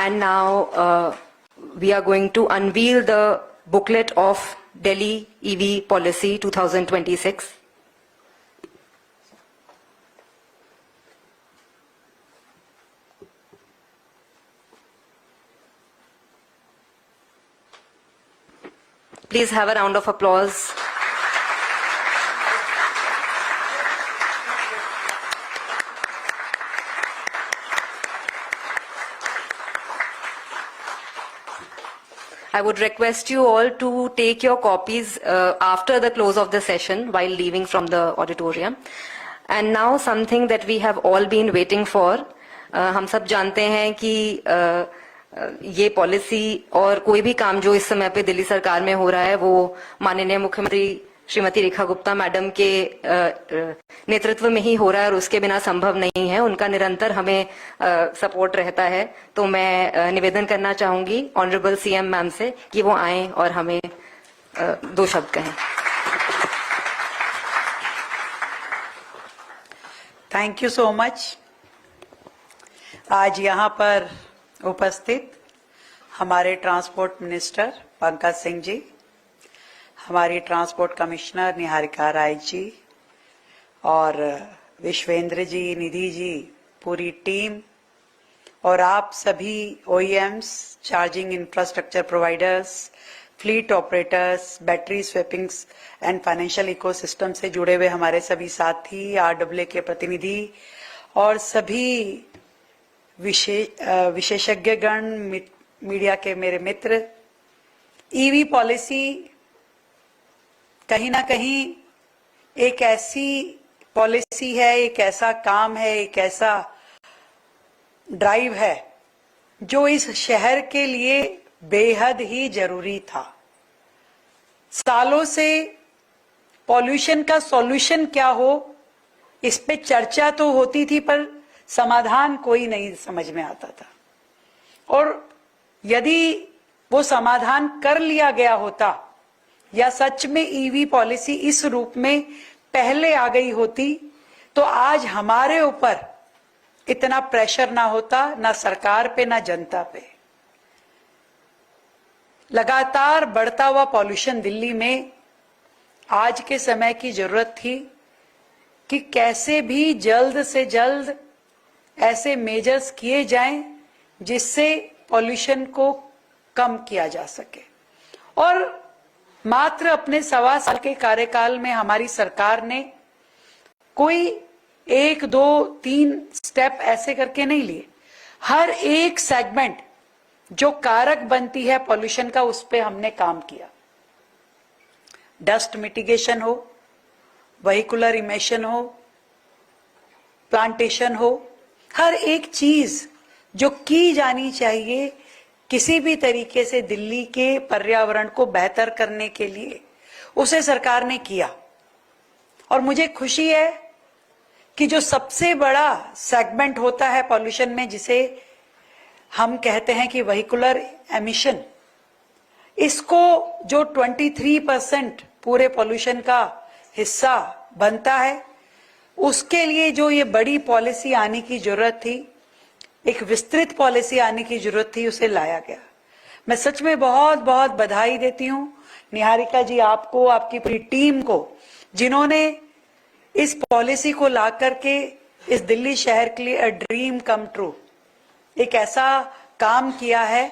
And now we are going to unveil the booklet of Delhi EV Policy 2026. Please have a round of applause. I would request you all to take your copies after the close of the session while leaving from the auditorium. And now something that we have all been waiting for. हम सब जानते हैं कि ये policy और कोई भी काम जो इस समय पे दिल्ली सरकार में हो रहा है वो माननीय मुख्यमंत्री श्रीमती रेखा गुप्ता मैडम के नेतृत्व में ही हो रहा है और उसके बिना संभव नहीं है। उनका निरंतर हमें सपोर्ट रहता है। तो मैं निवेदन करना चाहूंगी ऑनरेबल सीएम मैम से कि वो आएं और हमें दो शब्द कहें। Thank you so much. आज यहाँ पर उपस्थित हमारे ट्रांसपोर्ट मिनिस्टर पंकज सिंह जी, हमारी ट्रांसपोर्ट कमिश्नर निहारिका राय जी और विश्वेंद्र जी, निधि जी, पूरी टीम और आप सभी OEMs, charging infrastructure providers, fleet operators, battery swappings and financial ecosystem से जुड़े हुए हमारे सभी साथी, RAA के प्रतिनिधि और सभी विशेषज्ञगण, मीडिया के मेरे मित्र। ईवी पॉलिसी कहीं ना कहीं एक ऐसी पॉलिसी है, एक ऐसा काम है, एक ऐसा ड्राइव है जो इस शहर के लिए बेहद ही जरूरी था। सालों से पॉल्यूशन का सॉल्यूशन क्या हो इस पे चर्चा तो होती थी पर समाधान कोई नहीं समझ में आता था। और यदि वो समाधान कर लिया गया होता या सच में ईवी पॉलिसी इस रूप में पहले आ गई होती तो आज हमारे ऊपर इतना प्रेशर ना होता, ना सरकार पे ना जनता पे। लगातार बढ़ता हुआ पॉल्यूशन दिल्ली में आज के समय की जरूरत थी कि कैसे भी जल्द से जल्द ऐसे मेजर्स किए जाएं जिससे पॉल्यूशन को कम किया जा सके। और मात्र अपने 1.25 साल के कार्यकाल में हमारी सरकार ने कोई 1, 2, 3 स्टेप ऐसे करके नहीं लिए। हर एक सेगमेंट जो कारक बनती है पॉल्यूशन का उस पे हमने काम किया। डस्ट मिटिगेशन हो, व्हीकुलर इमिशन हो, प्लांटेशन हो, हर एक चीज जो की जानी चाहिए किसी भी तरीके से दिल्ली के पर्यावरण को बेहतर करने के लिए, उसे सरकार ने किया। और मुझे खुशी है कि जो सबसे बड़ा सेगमेंट होता है पॉल्यूशन में, जिसे हम कहते हैं कि व्हीकुलर एमिशन, इसको जो 23% पूरे पॉल्यूशन का हिस्सा बनता है, उसके लिए जो ये बड़ी पॉलिसी आने की जरूरत थी, एक विस्तृत पॉलिसी आने की जरूरत थी, उसे लाया गया। मैं सच में बहुत बहुत बधाई देती हूं निहारिका जी, आपको, आपकी पूरी टीम को, जिन्होंने इस पॉलिसी को ला करके इस दिल्ली शहर के लिए ड्रीम कम ट्रू एक ऐसा काम किया है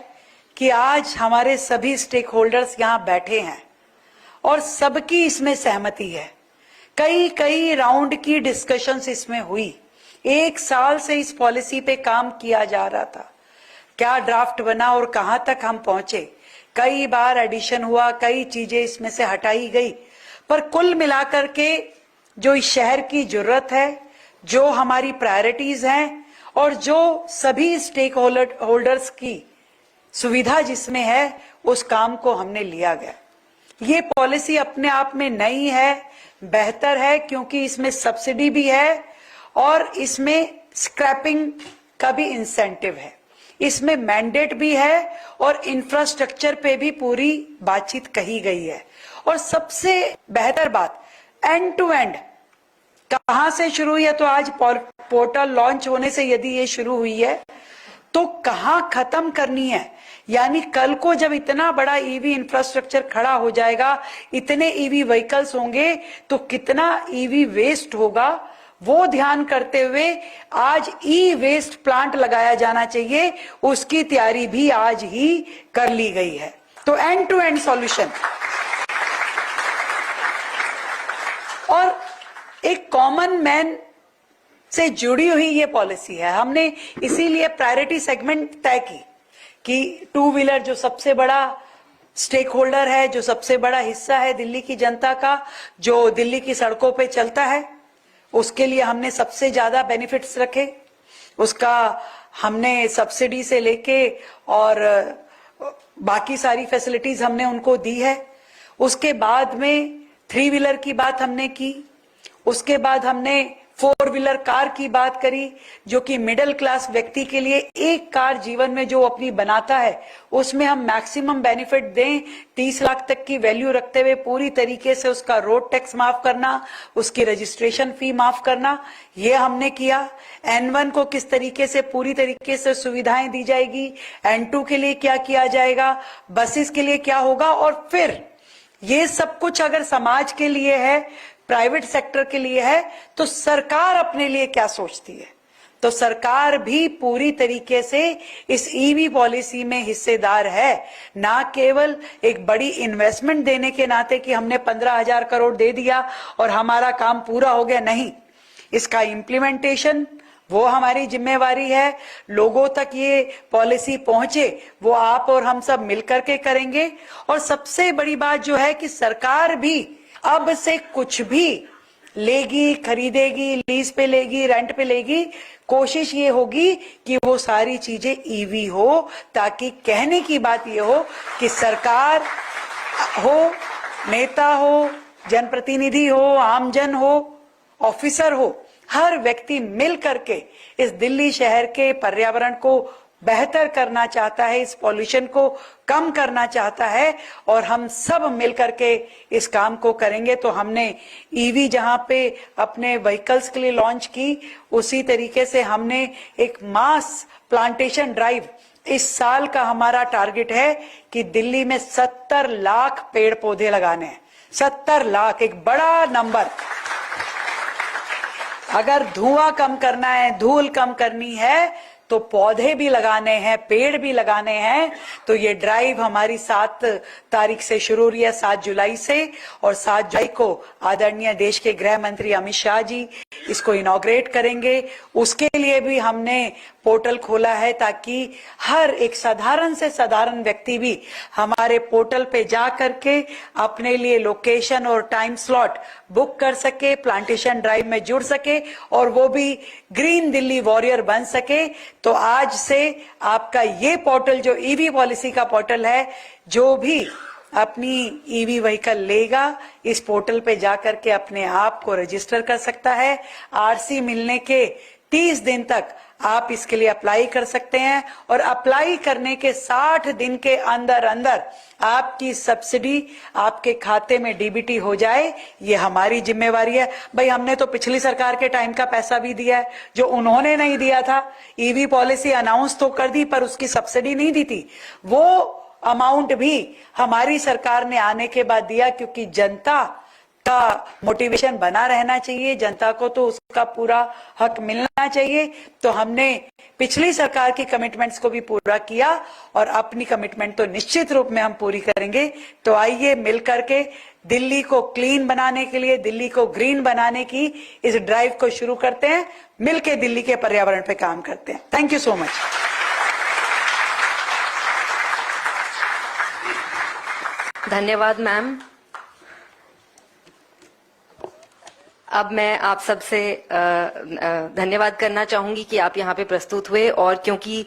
कि आज हमारे सभी स्टेक होल्डर्स यहाँ बैठे हैं और सबकी इसमें सहमति है। कई राउंड की डिस्कशंस इसमें हुई। 1 साल से इस पॉलिसी पे काम किया जा रहा था, क्या ड्राफ्ट बना और कहां तक हम पहुंचे। कई बार एडिशन हुआ, कई चीजें इसमें से हटाई गई, पर कुल मिलाकर के जो इस शहर की जरूरत है, जो हमारी प्रायोरिटीज हैं और जो सभी स्टेक होल्डर्स की सुविधा जिसमें है, उस काम को हमने लिया गया। ये पॉलिसी अपने आप में नई है, बेहतर है, क्योंकि इसमें सब्सिडी भी है और इसमें स्क्रैपिंग का भी इंसेंटिव है, इसमें मैंडेट भी है और इंफ्रास्ट्रक्चर पे भी पूरी बातचीत कही गई है। और सबसे बेहतर बात, एंड टू एंड कहां से शुरू हुई है, तो आज पोर्टल लॉन्च होने से यदि ये शुरू हुई है तो कहां खत्म करनी है। यानी कल को जब इतना बड़ा ईवी इंफ्रास्ट्रक्चर खड़ा हो जाएगा, इतने ईवी व्हीकल्स होंगे, तो कितना ईवी वेस्ट होगा, वो ध्यान करते हुए आज ई वेस्ट प्लांट लगाया जाना चाहिए। उसकी तैयारी भी आज ही कर ली गई है। तो एंड टू एंड सॉल्यूशन और एक कॉमन मैन से जुड़ी हुई ये पॉलिसी है। हमने इसीलिए प्रायोरिटी सेगमेंट तय की कि टू व्हीलर जो सबसे बड़ा स्टेक होल्डर है, जो सबसे बड़ा हिस्सा है दिल्ली की जनता का, जो दिल्ली की सड़कों पे चलता है, उसके लिए हमने सबसे ज्यादा बेनिफिट्स रखे। उसका हमने सब्सिडी से लेके और बाकी सारी फैसिलिटीज हमने उनको दी है। उसके बाद में थ्री व्हीलर की बात हमने की। उसके बाद हमने फोर व्हीलर कार की बात करी, जो कि मिडिल क्लास व्यक्ति के लिए एक कार जीवन में जो अपनी बनाता है, उसमें हम मैक्सिमम बेनिफिट दें। 30 लाख तक की वैल्यू रखते हुए पूरी तरीके से उसका रोड टैक्स माफ करना, उसकी रजिस्ट्रेशन फी माफ करना, ये हमने किया। N1 को किस तरीके से पूरी तरीके से सुविधाएं दी जाएगी, N2 के लिए क्या किया जाएगा, बसेस के लिए क्या होगा, और फिर ये सब कुछ अगर समाज के लिए है, प्राइवेट सेक्टर के लिए है, तो सरकार अपने लिए क्या सोचती है। तो सरकार भी पूरी तरीके से इस ईवी पॉलिसी में हिस्सेदार है। ना केवल एक बड़ी इन्वेस्टमेंट देने के नाते कि हमने 15,000 करोड़ दे दिया और हमारा काम पूरा हो गया, नहीं, इसका इम्प्लीमेंटेशन वो हमारी जिम्मेवारी है। लोगों तक ये पॉलिसी पहुंचे वो आप और हम सब मिलकर के करेंगे। और सबसे बड़ी बात जो है कि सरकार भी अब से कुछ भी लेगी, खरीदेगी, लीज पे लेगी, रेंट पे लेगी, कोशिश ये होगी कि वो सारी चीजें ईवी हो, ताकि कहने की बात ये हो कि सरकार हो, नेता हो, जनप्रतिनिधि हो, आमजन हो, ऑफिसर हो, हर व्यक्ति मिल करके इस दिल्ली शहर के पर्यावरण को बेहतर करना चाहता है, इस पॉल्यूशन को कम करना चाहता है, और हम सब मिल करके इस काम को करेंगे। तो हमने ईवी जहां पे अपने व्हीकल्स के लिए लॉन्च की, उसी तरीके से हमने एक मास प्लांटेशन ड्राइव, इस साल का हमारा टारगेट है कि दिल्ली में 70 लाख पेड़ पौधे लगाने हैं। 70 लाख एक बड़ा नंबर। अगर धुआं कम करना है, धूल कम करनी है, तो पौधे भी लगाने हैं, पेड़ भी लगाने हैं। तो ये ड्राइव हमारी 7 तारीख से शुरू हो रही है, 7 जुलाई से, और 7 जुलाई को आदरणीय देश के गृह मंत्री अमित शाह जी इसको इनॉग्रेट करेंगे। उसके लिए भी हमने पोर्टल खोला है, ताकि हर एक साधारण से साधारण व्यक्ति भी हमारे पोर्टल पे जा करके अपने लिए लोकेशन और टाइम स्लॉट बुक कर सके, प्लांटेशन ड्राइव में जुड़ सके, और वो भी ग्रीन दिल्ली वॉरियर बन सके। तो आज से आपका ये पोर्टल, जो ईवी पॉलिसी का पोर्टल है, जो भी अपनी ईवी व्हीकल लेगा, इस पोर्टल पे जाकर के अपने आप को रजिस्टर कर सकता है। आरसी मिलने के 30 दिन तक आप इसके लिए अप्लाई कर सकते हैं, और अप्लाई करने के 60 दिन के अंदर अंदर आपकी सब्सिडी आपके खाते में डीबीटी हो जाए, ये हमारी जिम्मेवारी है। भाई, हमने तो पिछली सरकार के टाइम का पैसा भी दिया है, जो उन्होंने नहीं दिया था। ईवी पॉलिसी अनाउंस तो कर दी, पर उसकी सब्सिडी नहीं दी थी। वो अमाउंट भी हमारी सरकार ने आने के बाद दिया, क्योंकि जनता का मोटिवेशन बना रहना चाहिए, जनता को तो उसका पूरा हक मिलना चाहिए। तो हमने पिछली सरकार की कमिटमेंट्स को भी पूरा किया, और अपनी कमिटमेंट तो निश्चित रूप में हम पूरी करेंगे। तो आइए मिलकर के दिल्ली को क्लीन बनाने के लिए, दिल्ली को ग्रीन बनाने की इस ड्राइव को शुरू करते हैं, मिलकर दिल्ली के पर्यावरण पे काम करते हैं। Thank you so much. धन्यवाद मैम। अब मैं आप सबसे धन्यवाद करना चाहूंगी कि आप यहाँ पे प्रस्तुत हुए, और क्योंकि